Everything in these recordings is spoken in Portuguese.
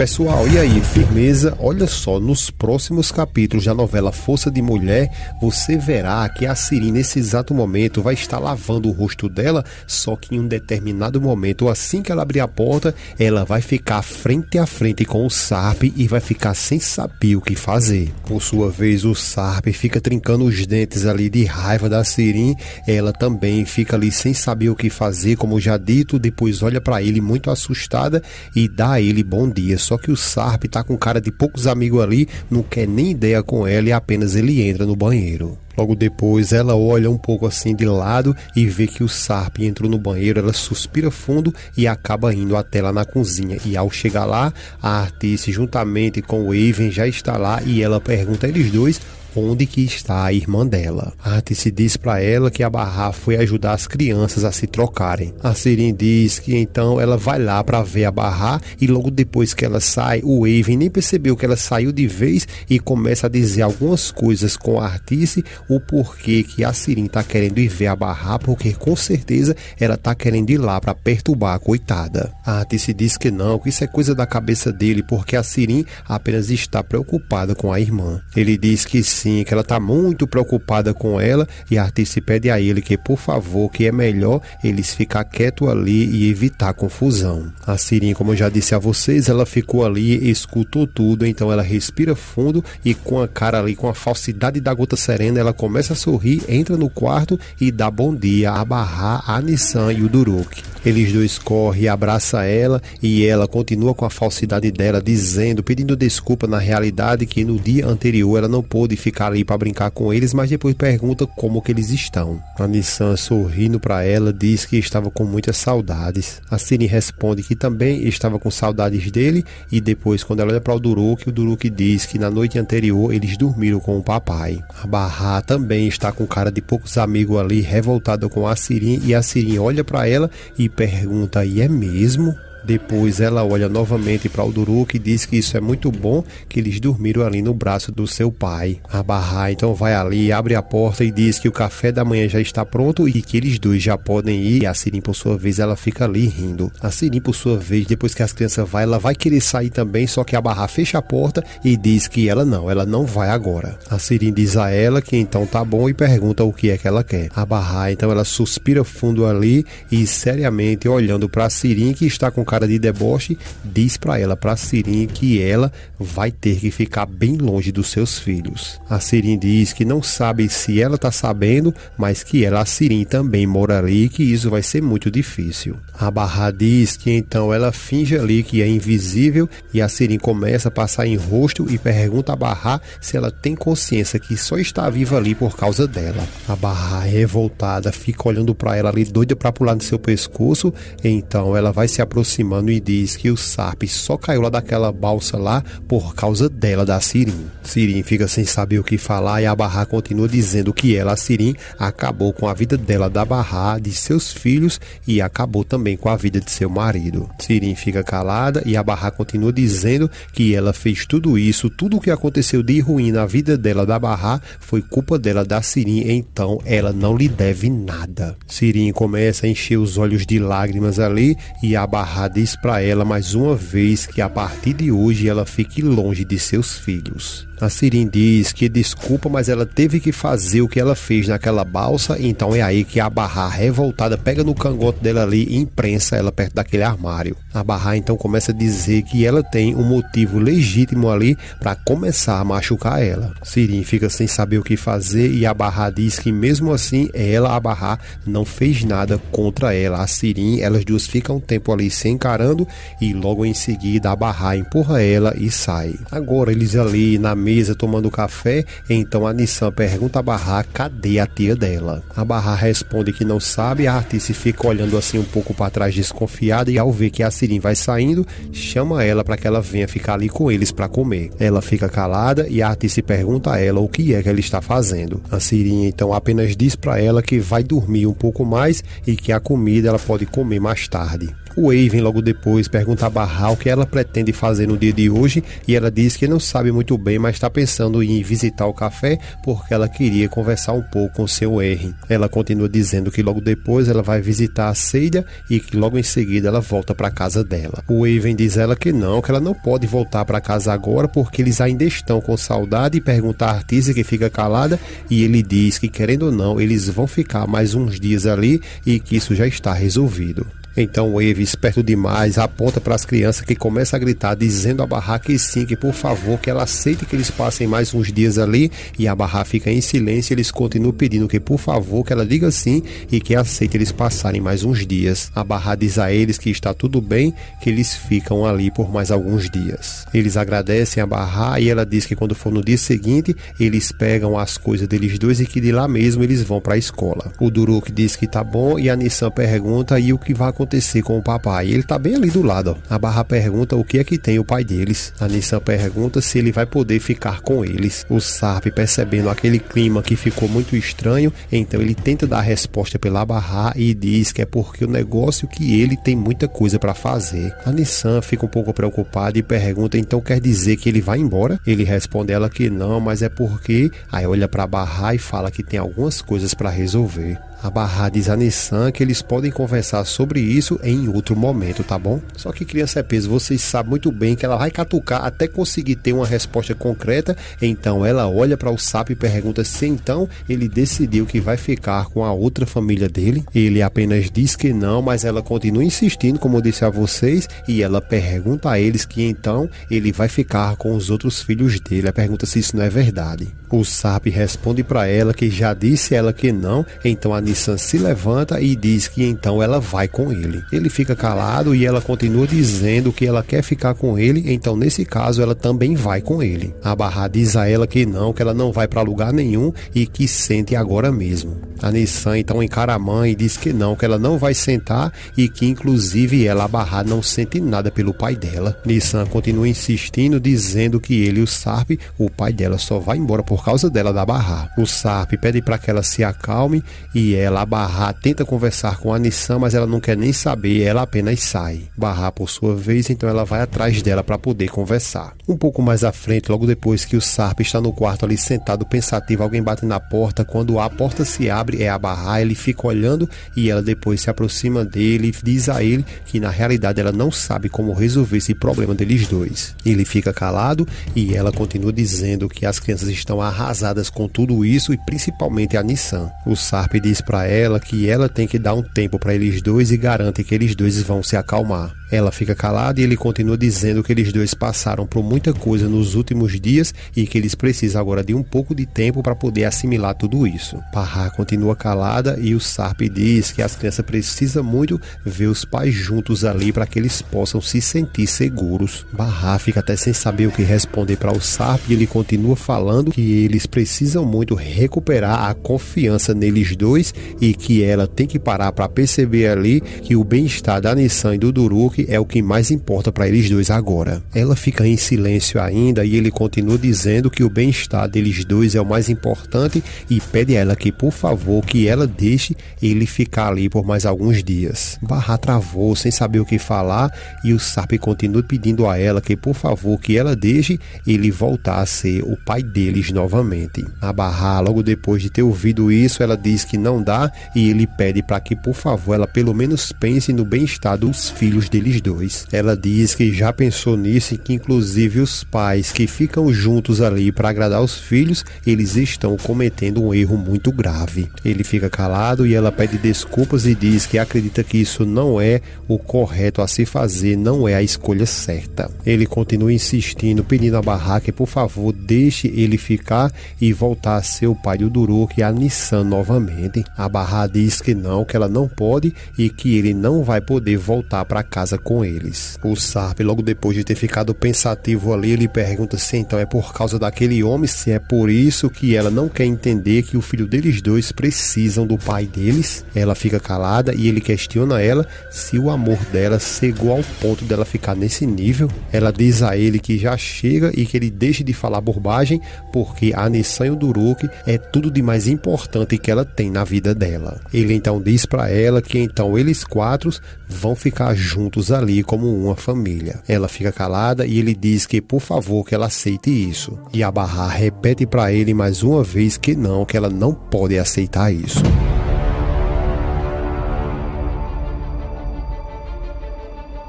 pessoal, e aí, firmeza? Olha só, nos próximos capítulos da novela Força de Mulher, você verá que a Siri nesse exato momento vai estar lavando o rosto dela, só que em um determinado momento, assim que ela abrir a porta, ela vai ficar frente a frente com o Sarp e vai ficar sem saber o que fazer. Por sua vez, o Sarp fica trincando os dentes ali de raiva da Siri, ela também fica ali sem saber o que fazer, como já dito, depois olha pra ele muito assustada e dá a ele bom dia, só que o Sarp tá com cara de poucos amigos ali, não quer nem ideia com ela e apenas ele entra no banheiro. Logo depois ela olha um pouco assim de lado e vê que o Sarp entrou no banheiro, ela suspira fundo e acaba indo até lá na cozinha. E ao chegar lá, a Artice juntamente com o Aven já está lá e ela pergunta a eles dois onde que está a irmã dela. A Artice diz para ela que a Barra foi ajudar as crianças a se trocarem. A Siri diz que então ela vai lá para ver a Barra e logo depois que ela sai, o Aven nem percebeu que ela saiu de vez e começa a dizer algumas coisas com a Artice, o porquê que a Siri tá querendo ir ver a Barra, porque com certeza ela tá querendo ir lá para perturbar a coitada. A Artice diz que não, que isso é coisa da cabeça dele, porque a Siri apenas está preocupada com a irmã. Ele diz que sim, que ela tá muito preocupada com ela e a Artice pede a ele que, por favor, que é melhor eles ficar quieto ali e evitar confusão. A Siri, como eu já disse a vocês, ela ficou ali, escutou tudo, então ela respira fundo e com a cara ali, com a falsidade da gota serena, ela começa a sorrir, entra no quarto e dá bom dia a Barra, a Nissan e o Duruk. Eles dois correm e abraçam ela e ela continua com a falsidade dela, dizendo, pedindo desculpa na realidade que no dia anterior ela não pôde ficar ali para brincar com eles, mas depois pergunta como que eles estão. A Nissan, sorrindo para ela, diz que estava com muitas saudades. A Siri responde que também estava com saudades dele e depois, quando ela olha para o Duruk diz que na noite anterior eles dormiram com o papai. A Barra também está com cara de poucos amigos ali, revoltada com a Siri, e a Siri olha para ela e pergunta, e é mesmo? Depois ela olha novamente para o Duruk e diz que isso é muito bom, que eles dormiram ali no braço do seu pai. A Barra então vai ali, abre a porta e diz que o café da manhã já está pronto e que eles dois já podem ir. E a Siri, por sua vez, ela fica ali rindo. A Siri, por sua vez, depois que as crianças vão, ela vai querer sair também, só que a Barra fecha a porta e diz que ela não vai agora. A Siri diz a ela que então tá bom e pergunta o que é que ela quer. A Barra então ela suspira fundo ali e seriamente olhando para a Siri, que está com cara de deboche, diz para ela, para Siri, que ela vai ter que ficar bem longe dos seus filhos. A Siri diz que não sabe se ela tá sabendo, mas que ela, a Siri, também mora ali e que isso vai ser muito difícil. A Barra diz que então ela finge ali que é invisível e a Siri começa a passar em rosto e pergunta a Barra se ela tem consciência que só está viva ali por causa dela. A Barra, revoltada, fica olhando para ela ali, doida para pular no seu pescoço, então ela vai se aproximando e diz que o Sarp só caiu lá daquela balsa lá por causa dela, da Siri. Siri fica sem saber o que falar e a Barra continua dizendo que ela, a Siri, acabou com a vida dela, da Barra, de seus filhos e acabou também com a vida de seu marido. Siri fica calada e a Barra continua dizendo que ela fez tudo isso, tudo o que aconteceu de ruim na vida dela, da Barra, foi culpa dela, da Siri, então ela não lhe deve nada. Siri começa a encher os olhos de lágrimas ali e a Barra diz para ela mais uma vez que a partir de hoje ela fique longe de seus filhos. A Siri diz que desculpa, mas ela teve que fazer o que ela fez naquela balsa, então é aí que a Barra, revoltada, pega no cangote dela ali e imprensa ela perto daquele armário. A Barra então começa a dizer que ela tem um motivo legítimo ali para começar a machucar ela. Siri fica sem saber o que fazer e a Barra diz que mesmo assim ela, a Barra, não fez nada contra ela. A Siri, elas duas ficam um tempo ali se encarando e logo em seguida a Barra empurra ela e sai. Agora eles ali na mesa tomando café, então a Nissan pergunta a Barra cadê a tia dela. A Barra responde que não sabe, a Artice fica olhando assim um pouco para trás desconfiada e ao ver que a Siri vai saindo, chama ela para que ela venha ficar ali com eles para comer. Ela fica calada e a Artice pergunta a ela o que é que ela está fazendo. A Siri então apenas diz para ela que vai dormir um pouco mais e que a comida ela pode comer mais tarde. O Eiven logo depois pergunta a Bahá o que ela pretende fazer no dia de hoje e ela diz que não sabe muito bem, mas está pensando em visitar o café porque ela queria conversar um pouco com seu Errin. Ela continua dizendo que logo depois ela vai visitar a Seida e que logo em seguida ela volta para casa dela. O Eiven diz ela que ela não pode voltar para casa agora porque eles ainda estão com saudade e pergunta a Artesia, que fica calada, e ele diz que querendo ou não eles vão ficar mais uns dias ali e que isso já está resolvido. Então o Eiven, esperto demais, aponta para as crianças, que começa a gritar, dizendo a Bahá que sim, que por favor, que ela aceite que eles passem mais uns dias ali, e a Bahá fica em silêncio. Eles continuam pedindo que por favor, que ela diga sim e que aceite eles passarem mais uns dias. A Bahá diz a eles que está tudo bem, que eles ficam ali por mais alguns dias. Eles agradecem a Bahá e ela diz que quando for no dia seguinte, eles pegam as coisas deles dois e que de lá mesmo eles vão para a escola. O Duruk diz que tá bom e a Nissan pergunta e o que vai acontecer com o papai. Ele tá bem ali do lado, ó. A Bahá pergunta o que é que tem o pai deles. A Nissan pergunta se ele vai poder ficar com eles. O Sarp, percebendo aquele clima que ficou muito estranho, então ele tenta dar a resposta pela Bahá e diz que é porque o negócio que ele tem muita coisa para fazer. A Nissan fica um pouco preocupada e pergunta, então quer dizer que ele vai embora? Ele responde ela que não, mas é porque... Aí olha para Bahá e fala que tem algumas coisas para resolver. A Bahá diz a Nissan que eles podem conversar sobre isso em outro momento, tá bom? Só que criança é peso, vocês sabem muito bem que ela vai catucar até conseguir ter uma resposta concreta. Então ela olha para o Sarp e pergunta se então ele decidiu que vai ficar com a outra família dele. Ele apenas diz que não, mas ela continua insistindo, como eu disse a vocês, e ela pergunta a eles que então ele vai ficar com os outros filhos dele. Ela pergunta se isso não é verdade. O Sarp responde para ela que já disse a ela que não, então a Nissan se levanta e diz que então ela vai com ele. Ele fica calado e ela continua dizendo que ela quer ficar com ele, então nesse caso ela também vai com ele. A Bahá diz a ela que ela não vai para lugar nenhum e que sente agora mesmo. A Nissan então encara a mãe e diz que ela não vai sentar e que inclusive ela, a Bahá, não sente nada pelo pai dela. Nissan continua insistindo, dizendo que ele, o Sarp, o pai dela, só vai embora por causa dela, da Bahá. O Sarp pede para que ela se acalme e ela, a Bahá, tenta conversar com a Nissan, mas ela não quer nem saber, ela apenas sai. Bahá, por sua vez, então ela vai atrás dela para poder conversar. Um pouco mais à frente, logo depois que o Sarp está no quarto ali sentado pensativo, alguém bate na porta. Quando a porta se abre, é a Bahá. Ele fica olhando e ela depois se aproxima dele e diz a ele que na realidade ela não sabe como resolver esse problema deles dois. Ele fica calado e ela continua dizendo que as crianças estão arrasadas com tudo isso e principalmente a Nissan. O Sarp diz para ela que ela tem que dar um tempo para eles dois e garante que eles dois vão se acalmar. Ela fica calada e ele continua dizendo que eles dois passaram por muita coisa nos últimos dias e que eles precisam agora de um pouco de tempo para poder assimilar tudo isso. Bahá continua calada e o Sarp diz que as crianças precisam muito ver os pais juntos ali para que eles possam se sentir seguros. Bahá fica até sem saber o que responder para o Sarp e ele continua falando que eles precisam muito recuperar a confiança neles dois e que ela tem que parar para perceber ali que o bem-estar da Nissan e do Duruk é o que mais importa para eles dois agora. Ela fica em silêncio ainda e ele continua dizendo que o bem-estar deles dois é o mais importante e pede a ela que por favor que ela deixe ele ficar ali por mais alguns dias. Bahá travou sem saber o que falar e o Sarp continua pedindo a ela que por favor que ela deixe ele voltar a ser o pai deles novamente. A Bahá, logo depois de ter ouvido isso, ela diz que não dá e ele pede para que por favor ela pelo menos pense no bem-estar dos filhos deles dois. Ela diz que já pensou nisso e que inclusive os pais que ficam juntos ali para agradar os filhos, eles estão cometendo um erro muito grave. Ele fica calado e ela pede desculpas e diz que acredita que isso não é o correto a se fazer, não é a escolha certa. Ele continua insistindo, pedindo a Bahá que por favor deixe ele ficar e voltar a ser o pai do Duruk e a Nissan novamente. A Bahá diz que ela não pode e que ele não vai poder voltar para casa com eles. O Sarp, logo depois de ter ficado pensativo ali, ele pergunta se então é por causa daquele homem, se é por isso que ela não quer entender que o filho deles dois precisam do pai deles. Ela fica calada e ele questiona ela se o amor dela chegou ao ponto dela ficar nesse nível. Ela diz a ele que já chega e que ele deixe de falar bobagem, porque a Nissan e o Duruk é tudo de mais importante que ela tem na vida dela. Ele então diz para ela que então eles quatro vão ficar juntos ali como uma família. Ela fica calada e ele diz que por favor que ela aceite isso. E a Bahar repete para ele mais uma vez que ela não pode aceitar isso.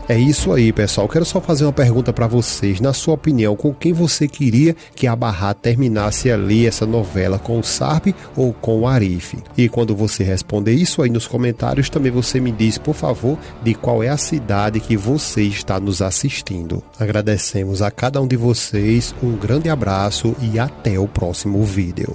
É isso aí, pessoal. Quero só fazer uma pergunta para vocês. Na sua opinião, com quem você queria que a Bahar terminasse ali essa novela? Com o Sarp ou com o Arif? E quando você responder isso aí nos comentários, também você me diz, por favor, de qual é a cidade que você está nos assistindo. Agradecemos a cada um de vocês, um grande abraço e até o próximo vídeo.